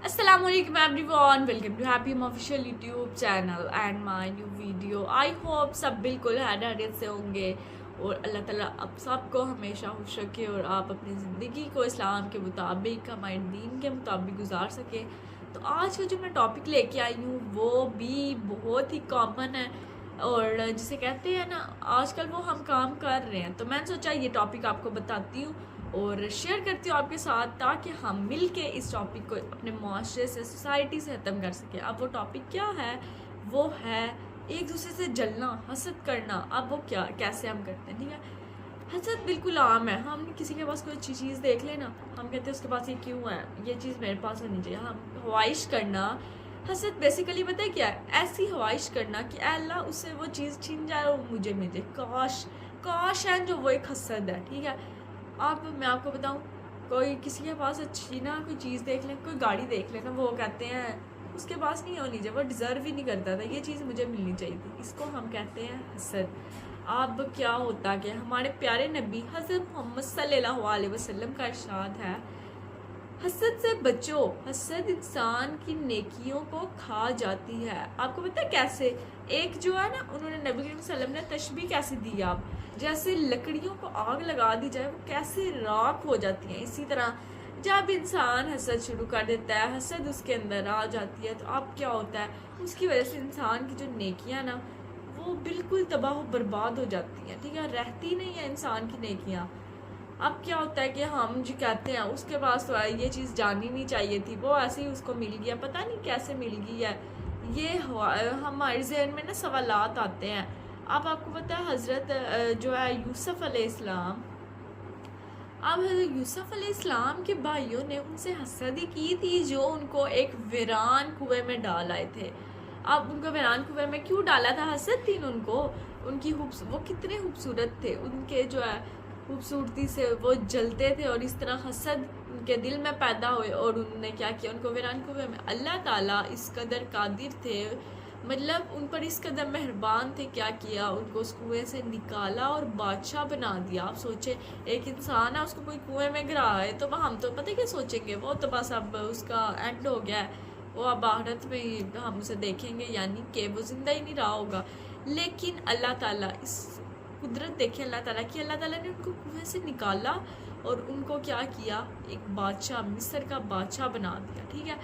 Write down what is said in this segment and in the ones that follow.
Assalamu alaikum everyone, welcome to Happy Home Official YouTube channel and my new video. I hope सब बिल्कुल खैरियत से होंगे और अल्लाह ताला आप सबको हमेशा खुश रखे और आप अपनी ज़िंदगी को इस्लाम के मुताबिक, हमारे दीन के मुताबिक गुजार सके। तो आज का जो मैं टॉपिक लेके आई हूँ वो भी बहुत ही कॉमन है और जिसे कहते हैं ना, आजकल वो हम काम कर रहे हैं। तो मैंने सोचा ये टॉपिक आपको बताती हूँ और शेयर करती हूँ आपके साथ, ताकि हम मिल के इस टॉपिक को अपने माशरे से, सोसाइटी से ख़त्म कर सकें। अब वो टॉपिक क्या है? वो है एक दूसरे से जलना, हसद करना। अब वो कैसे हम करते हैं? ठीक है, हसद बिल्कुल आम है। हम किसी के पास कोई अच्छी चीज़ देख लेना, हम कहते हैं उसके पास ये क्यों है, ये चीज़ मेरे पास होनी चाहिए। हम ख्वाहिश करना, हसद बेसिकली पता है क्या है? ऐसी ख्वाहिश करना कि अल्लाह उससे वो चीज़ छीन जाए और मुझे मिले। काश है जो वो एक हसद है। ठीक है, अब मैं आपको बताऊं, कोई किसी के पास अच्छी ना कोई चीज़ देख लें, कोई गाड़ी देख लें ना, वो कहते हैं उसके पास नहीं होनी चाहिए, वो डिज़र्व ही नहीं करता था, ये चीज़ मुझे मिलनी चाहिए थी। इसको हम कहते हैं हसद। अब क्या होता कि हमारे प्यारे नबी हज़रत मोहम्मद सल्लल्लाहु अलैहि वसल्लम का इरशाद है, हसद से बचो, हसद इंसान की नेकियों को खा जाती है। आपको पता है कैसे? एक जो है ना, उन्होंने नबी करीम सल्लल्लाहु अलैहि वसल्लम ने तशबीह कैसे दी आप, जैसे लकड़ियों को आग लगा दी जाए, वो कैसे राख हो जाती हैं। इसी तरह जब इंसान हसद शुरू कर देता है, हसद उसके अंदर आ जाती है, तो अब क्या होता है? उसकी वजह से इंसान की जो नेकियां ना, वो बिल्कुल तबाह बर्बाद हो जाती हैं। ठीक है, रहती नहीं है इंसान की नेकियां। अब क्या होता है कि हम जो कहते हैं उसके पास तो ये चीज़ जानी नहीं चाहिए थी, वो ऐसे ही उसको मिल गया, पता नहीं कैसे मिल गई है। ये हमारे जहन में ना सवालात आते हैं। अब आपको पता है हज़रत जो है यूसुफ अलैहिस्सलाम, अब हज़रत यूसुफ अलैहिस्सलाम के भाइयों ने उनसे हसदी की थी, जो उनको एक वीरान कुएं में डाल आए थे। अब उनको वीरान कुएं में क्यों डाला था? हसद थी उनको, उनकी वो कितने खूबसूरत थे, उनके जो है खूबसूरती से वो जलते थे, और इस तरह हसद उनके दिल में पैदा हुए और उन्होंने क्या किया, उनको वीरान कुएं में। अल्लाह ताला इस कदर कादिर थे, मतलब उन पर इस कदर मेहरबान थे, क्या किया, उनको उस कुएं से निकाला और बादशाह बना दिया। आप सोचे, एक इंसान है, उसको कोई कुएं में गिरा है, तो हम तो पता क्या सोचेंगे, वो तो बस अब उसका एंड हो गया है, वो अब आखिरत में ही हम उसे देखेंगे, यानी कि वो ज़िंदा ही नहीं रहा होगा। लेकिन अल्लाह ताला इस कुदरत देखे अल्लाह ताला की, अल्लाह ताला ने उनको कुएं से निकाला और उनको क्या किया, एक बादशाह, मिस्र का बादशाह बना दिया। ठीक है,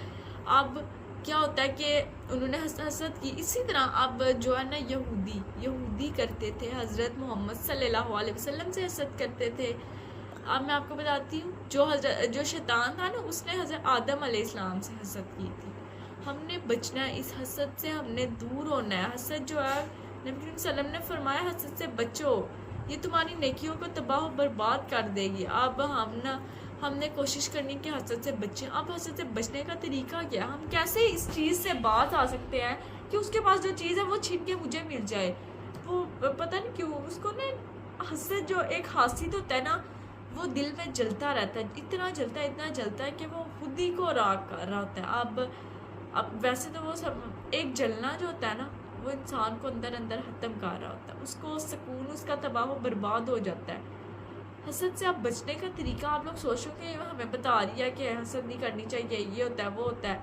अब क्या होता है कि उन्होंने हसद की। इसी तरह अब जो है ना, यहूदी करते थे, हज़रत मोहम्मद सल्लल्लाहु अलैहि वसल्लम से हसद करते थे। अब मैं आपको बताती हूँ, जो शैतान था ना, उसने हज़रत आदम अलैहिस्सलाम से हसद की थी। हमने बचना है इस हसद से, हमने दूर होना है। हसद जो है, नबी करीम सल्लल्लाहु अलैहि वसल्लम ने फरमाया, हसद से बचो, ये तुम्हारी नेकियों को तबाह बर्बाद कर देगी। अब हमने कोशिश करनी कि हसद से बचें। अब हसद से बचने का तरीका क्या? हम कैसे इस चीज़ से बात आ सकते हैं कि उसके पास जो चीज़ है वो छीन के मुझे मिल जाए। वो पता नहीं क्यों उसको ना, हसद जो एक हासिद होता है ना, वो दिल में जलता रहता है, इतना जलता है कि वो खुद ही को राग कर रहा होता है। अब वैसे तो वो सब एक जलना जो होता है ना, वो इंसान को अंदर अंदर ख़त्म कर रहा होता है, उसको सुकून, उसका तबाह बर्बाद हो जाता है। हसद से आप बचने का तरीका आप लोग सोचोगे, हमें बता रही है कि हसद नहीं करनी चाहिए, ये होता है वो होता है।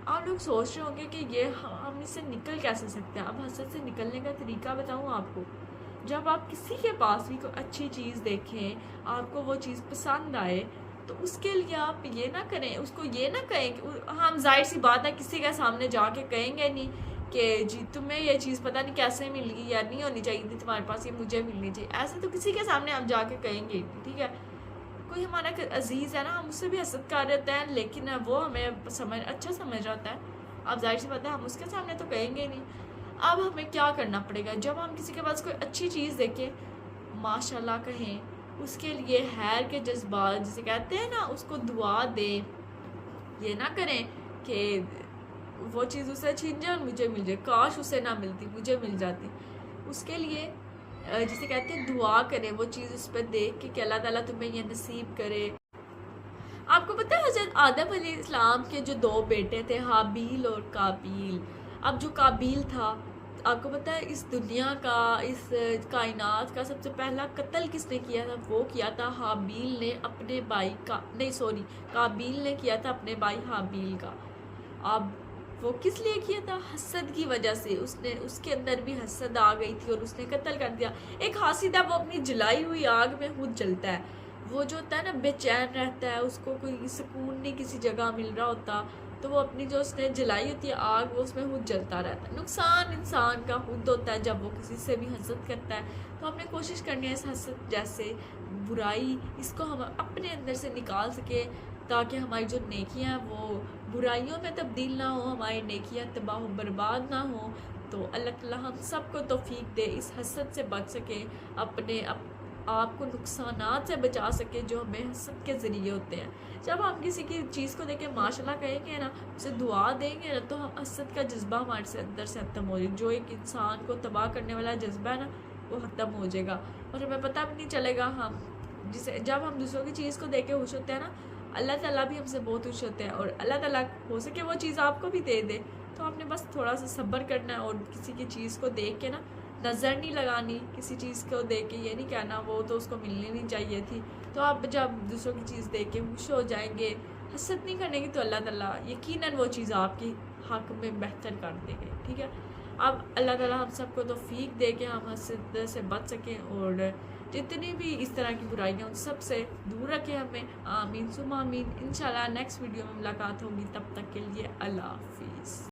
आप लोग सोच रहे होंगे कि ये हम इससे निकल कैसे सकते हैं। अब हसद से निकलने का तरीका बताऊँ आपको। जब आप किसी के पास भी कोई अच्छी चीज़ देखें, आपको वो चीज़ पसंद आए, तो उसके लिए आप ये ना करें, उसको ये ना कहें कि हम, जाहिर सी बात है किसी के सामने जाके कहेंगे नहीं कि जी तुम्हें ये चीज़ पता नहीं कैसे मिल गई, या नहीं होनी चाहिए थी तुम्हारे पास, ये मुझे मिलनी चाहिए। ऐसे तो किसी के सामने आप जाके कहेंगे। ठीक है, कोई हमारा अजीज़ है ना, हम उससे भी हसद कर रहे हैं, लेकिन वो हमें अच्छा समझ रहा होता है, अब जाहिर सी बात है हम उसके सामने तो कहेंगे नहीं। अब हमें क्या करना पड़ेगा? जब हम किसी के पास कोई अच्छी चीज़ देखें, माशाल्लाह कहें, उसके लिए हैर के जज्बात जिसे कहते हैं ना, उसको दुआ दें। ये ना करें कि वो चीज़ उसे छीन जाए और मुझे मिल जाए, काश उसे ना मिलती, मुझे मिल जाती। उसके लिए जिसे कहते हैं दुआ करें, वो चीज़ उस पर देख के कि अल्लाह ताला तुम्हें ये नसीब करे। आपको पता है हज़रत आदम अलैहिस्सलाम के जो दो बेटे थे, हाबील और काबील। अब जो काबील था, आपको पता है इस दुनिया का, इस कायनात का सबसे पहला कत्ल किसने किया था? वो किया था हाबील ने अपने भाई का, नहीं सॉरी, काबील ने किया था अपने भाई हाबील का। اب وہ کس لیے کیا تھا؟ حسد کی وجہ سے. اس کے اندر بھی حسد آ گئی تھی اور اس نے قتل کر دیا. ایک حاسد ہے وہ اپنی جلائی ہوئی آگ میں خود جلتا ہے. وہ جو ہوتا ہے نا بے چین رہتا ہے, اس کو کوئی سکون نہیں کسی جگہ مل رہا ہوتا, تو وہ اپنی جو اس نے جلائی ہوتی ہے آگ, وہ اس میں خود جلتا رہتا ہے. نقصان انسان کا خود ہوتا ہے جب وہ کسی سے بھی حسد کرتا ہے. تو ہم نے کوشش کرنی ہے اس حسد جیسے برائی, اس کو ہم اپنے اندر سے نکال سکے, تاکہ ہماری جو نیکیاں ہیں وہ برائیوں میں تبدیل نہ ہو, ہماری نیکیاں تباہ و برباد نہ ہوں. تو اللہ تعالیٰ ہم سب کو توفیق دے اس حسد سے بچ سکے, اپنے آپ کو نقصانات سے بچا سکے جو ہمیں حسد کے ذریعے ہوتے ہیں. جب ہم کسی کی چیز کو دیکھ کے ماشاءاللہ کہیں گے نا, اسے دعا دیں گے نا, تو ہم حسد کا جذبہ ہمارے سے اندر سے ختم ہو جائے. جو ایک انسان کو تباہ کرنے والا جذبہ ہے نا, وہ ختم ہو جائے گا, اور ہمیں پتہ بھی نہیں چلے گا. جب ہم دوسروں کی چیز کو دیکھ کے خوش ہوتے ہیں نا, اللہ تعالیٰ بھی ہم سے بہت خوش ہوتے ہیں, اور اللہ تعالیٰ ہو سکے وہ چیز آپ کو بھی دے دے. تو ہم نے بس تھوڑا سا صبر کرنا ہے, اور کسی کی چیز کو دیکھ کے نا نظر نہیں لگانی. کسی چیز کو دیکھ کے یہ نہیں کہنا وہ تو اس کو ملنی نہیں چاہیے تھی. تو آپ جب دوسروں کی چیز دیکھ کے خوش ہو جائیں گے, حسد نہیں کرنے کی, تو اللہ تعالیٰ یقیناً وہ چیز آپ کی حق میں بہتر کر دیں گے. ٹھیک ہے, اب اللہ تعالیٰ ہم سب کو توفیق دے کے ہم حسد سے بچ سکیں, اور جتنی بھی اس طرح کی برائیاں ان سب سے دور رکھیں ہمیں. آمین ثم آمین. انشاءاللہ نیکسٹ ویڈیو میں ملاقات ہوگی, تب تک کے لیے اللہ حافظ.